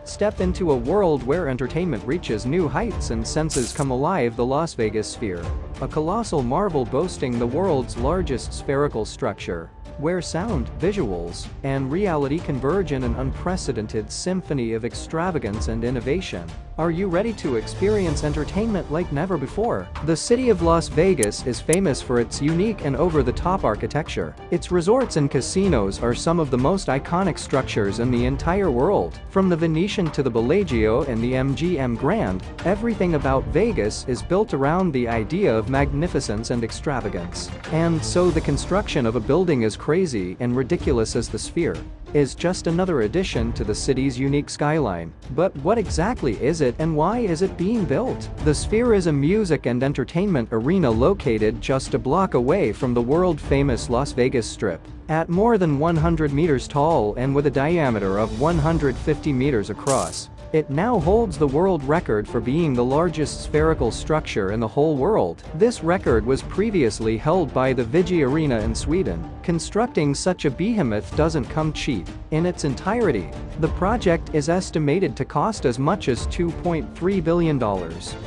Step into a world where entertainment reaches new heights and senses come alive. The Las Vegas Sphere. A colossal marvel boasting the world's largest spherical structure, where sound, visuals, and reality converge in an unprecedented symphony of extravagance and innovation. Are you ready to experience entertainment like never before? The city of Las Vegas is famous for its unique and over-the-top architecture. Its resorts and casinos are some of the most iconic structures in the entire world. From the Venetian to the Bellagio and the MGM Grand, everything about Vegas is built around the idea of magnificence and extravagance. And so the construction of a building as crazy and ridiculous as the Sphere is just another addition to the city's unique skyline. But what exactly is it and why is it being built? The Sphere is a music and entertainment arena located just a block away from the world-famous Las Vegas Strip. At more than 100 meters tall and with a diameter of 150 meters across, it now holds the world record for being the largest spherical structure in the whole world. This record was previously held by the Vigi Arena in Sweden. Constructing such a behemoth doesn't come cheap. In its entirety, the project is estimated to cost as much as $2.3 billion.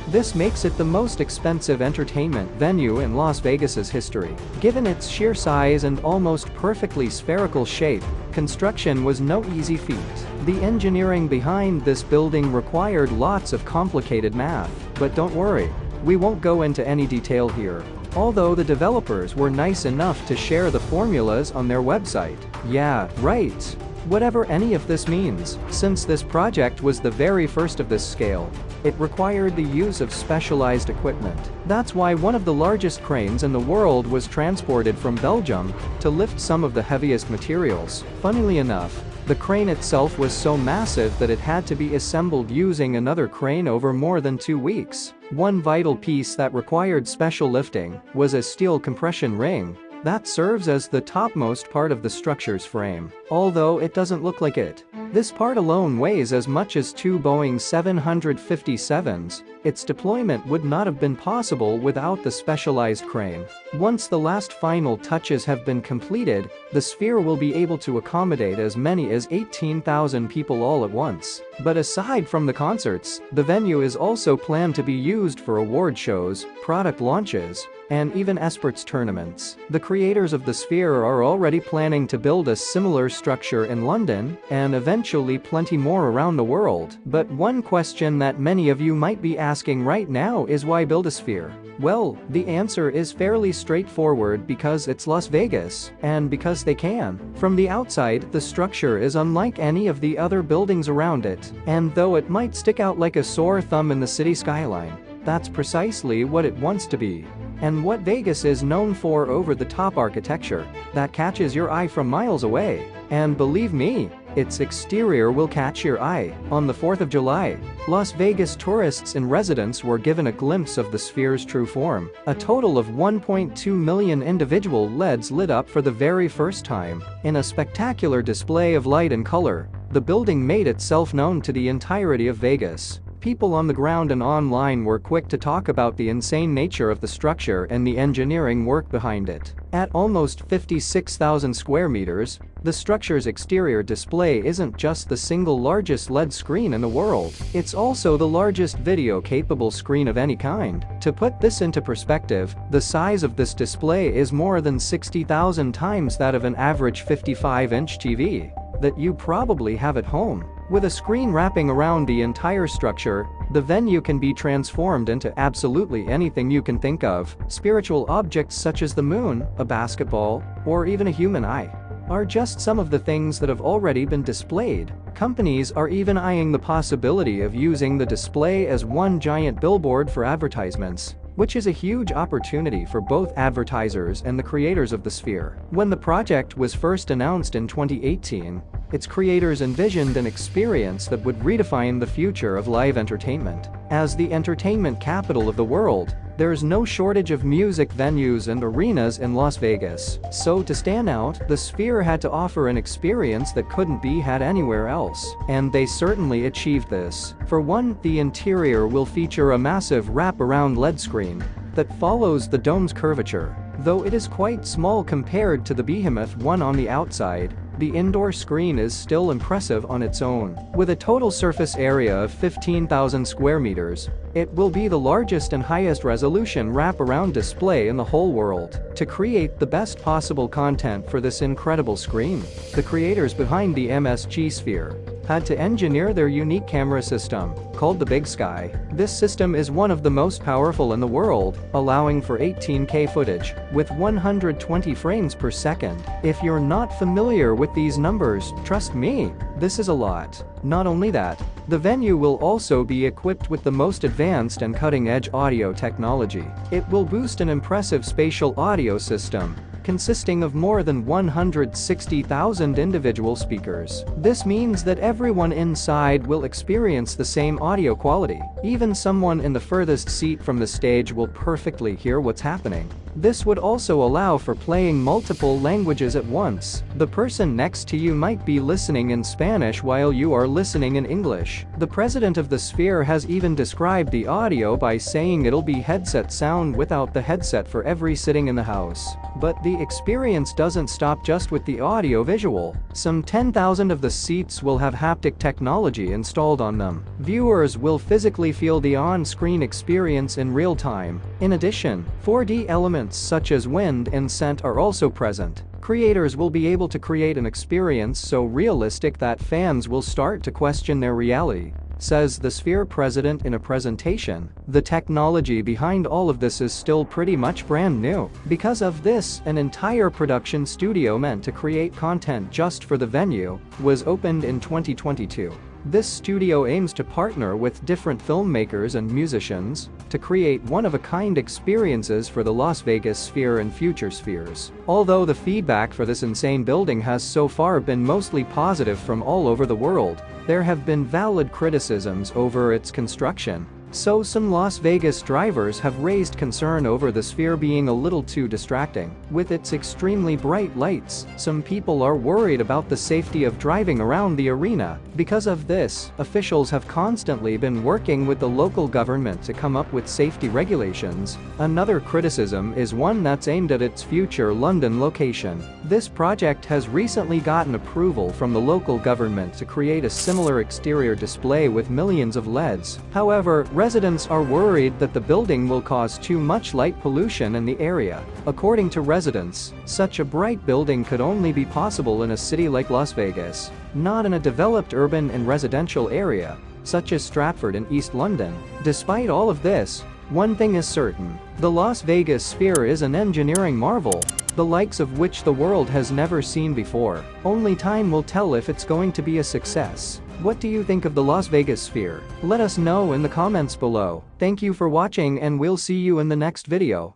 This makes it the most expensive entertainment venue in Las Vegas's history. Given its sheer size and almost perfectly spherical shape, construction was no easy feat. The engineering behind this building required lots of complicated math. But don't worry, we won't go into any detail here. Although the developers were nice enough to share the formulas on their website. Yeah, right. Whatever any of this means, since this project was the very first of this scale, it required the use of specialized equipment. That's why one of the largest cranes in the world was transported from Belgium to lift some of the heaviest materials. Funnily enough, the crane itself was so massive that it had to be assembled using another crane over more than 2 weeks. One vital piece that required special lifting was a steel compression ring that serves as the topmost part of the structure's frame, although it doesn't look like it. This part alone weighs as much as 2 Boeing 757s. Its deployment would not have been possible without the specialized crane. Once the last final touches have been completed, the Sphere will be able to accommodate as many as 18,000 people all at once. But aside from the concerts, the venue is also planned to be used for award shows, product launches, and even esports tournaments. The creators of the Sphere are already planning to build a similar structure in London, and eventually plenty more around the world. But one question that many of you might be asking right now is, why build a Sphere? Well, the answer is fairly straightforward: because it's Las Vegas, and because they can. From the outside, the structure is unlike any of the other buildings around it, and though it might stick out like a sore thumb in the city skyline, that's precisely what it wants to be. And what Vegas is known for: over-the-top architecture that catches your eye from miles away. And believe me, its exterior will catch your eye. On the 4th of July, Las Vegas tourists and residents were given a glimpse of the Sphere's true form. A total of 1.2 million individual LEDs lit up for the very first time. In a spectacular display of light and color, the building made itself known to the entirety of Vegas. People on the ground and online were quick to talk about the insane nature of the structure and the engineering work behind it. At almost 56,000 square meters, the structure's exterior display isn't just the single largest LED screen in the world, it's also the largest video-capable screen of any kind. To put this into perspective, the size of this display is more than 60,000 times that of an average 55-inch TV that you probably have at home. With a screen wrapping around the entire structure, the venue can be transformed into absolutely anything you can think of. Spiritual objects such as the moon, a basketball, or even a human eye are just some of the things that have already been displayed. Companies are even eyeing the possibility of using the display as one giant billboard for advertisements, which is a huge opportunity for both advertisers and the creators of the Sphere. When the project was first announced in 2018, its creators envisioned an experience that would redefine the future of live entertainment. As the entertainment capital of the world, there's no shortage of music venues and arenas in Las Vegas. So to stand out, the Sphere had to offer an experience that couldn't be had anywhere else. And they certainly achieved this. For one, the interior will feature a massive wrap-around LED screen that follows the dome's curvature. Though it is quite small compared to the behemoth one on the outside, the indoor screen is still impressive on its own. With a total surface area of 15,000 square meters, it will be the largest and highest resolution wraparound display in the whole world. To create the best possible content for this incredible screen, the creators behind the MSG Sphere had to engineer their unique camera system, called the Big Sky. This system is one of the most powerful in the world, allowing for 18K footage, with 120 frames per second. If you're not familiar with these numbers, trust me, this is a lot. Not only that, the venue will also be equipped with the most advanced and cutting-edge audio technology. It will boost an impressive spatial audio system, consisting of more than 160,000 individual speakers. This means that everyone inside will experience the same audio quality. Even someone in the furthest seat from the stage will perfectly hear what's happening. This would also allow for playing multiple languages at once. The person next to you might be listening in Spanish while you are listening in English. The president of the Sphere has even described the audio by saying it'll be headset sound without the headset for every sitting in the house. But the experience doesn't stop just with the audio-visual. Some 10,000 of the seats will have haptic technology installed on them. Viewers will physically feel the on-screen experience in real time. In addition, 4D elements such as wind and scent are also present. Creators will be able to create an experience so realistic that fans will start to question their reality, says the Sphere president in a presentation. The technology behind all of this is still pretty much brand new. Because of this, an entire production studio meant to create content just for the venue was opened in 2022. This studio aims to partner with different filmmakers and musicians to create one-of-a-kind experiences for the Las Vegas Sphere and future spheres. Although the feedback for this insane building has so far been mostly positive from all over the world, there have been valid criticisms over its construction. So some Las Vegas drivers have raised concern over the Sphere being a little too distracting. With its extremely bright lights, some people are worried about the safety of driving around the arena. Because of this, officials have constantly been working with the local government to come up with safety regulations. Another criticism is one that's aimed at its future London location. This project has recently gotten approval from the local government to create a similar exterior display with millions of LEDs. However, residents are worried that the building will cause too much light pollution in the area. According to residents, such a bright building could only be possible in a city like Las Vegas, not in a developed urban and residential area, such as Stratford in East London. Despite all of this, one thing is certain: the Las Vegas Sphere is an engineering marvel, the likes of which the world has never seen before. Only time will tell if it's going to be a success. What do you think of the Las Vegas Sphere? Let us know in the comments below. Thank you for watching and we'll see you in the next video.